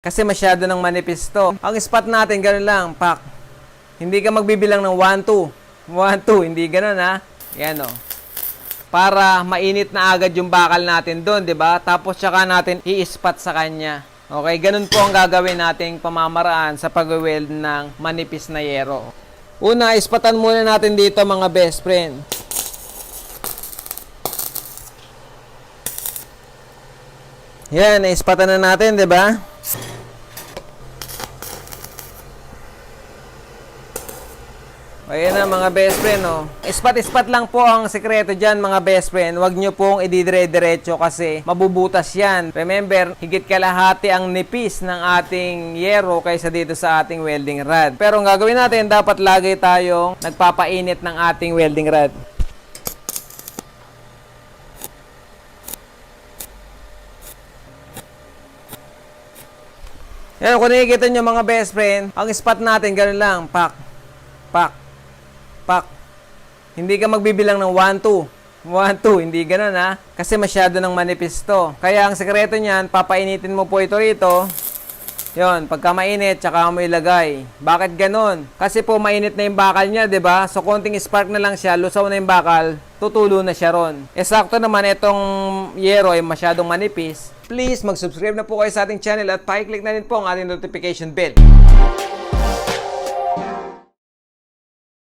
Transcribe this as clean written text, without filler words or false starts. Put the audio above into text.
Kasi masyado ng manipis to. Ang spot natin, ganun lang, pak. Hindi ka magbibilang ng 1, 2. 1, 2, hindi ganun ha. Yan o. Para mainit na agad yung bakal natin doon, di ba? Tapos tsaka natin i-spot sa kanya. Okay, ganun po ang gagawin nating pamamaraan sa pag-weld ng manipis na yero. Una, ispatan muna natin dito mga best friend. Yan, ispatan na natin, di ba? Ayan na mga best friend, oh. Ispat-ispat lang po ang sekreto dyan mga best friend. Huwag nyo pong ididire-diretso kasi mabubutas yan. Remember, higit kalahati ang nipis ng ating yero kaysa dito sa ating welding rod. Pero ang gagawin natin, dapat lagi tayong nagpapainit ng ating welding rod. Yan, kung nakikita nyo mga best friend, ang spot natin, ganun lang, pak, pak, pak. Hindi ka magbibilang ng 1, 2. 1, 2, hindi ganun ha. Kasi masyado ng manipis to. Kaya ang sekreto niyan, papainitin mo po ito rito. Yon, pagka mainit, tsaka mo ilagay. Bakit ganun? Kasi po mainit na yung bakal niya, 'di ba? So konting spark na lang siya, lusaw na yung bakal, tutulo na siya ron. Eksakto naman itong yero ay masyadong manipis. Please mag-subscribe na po kayo sa ating channel at pa-click na rin po ang ating notification bell.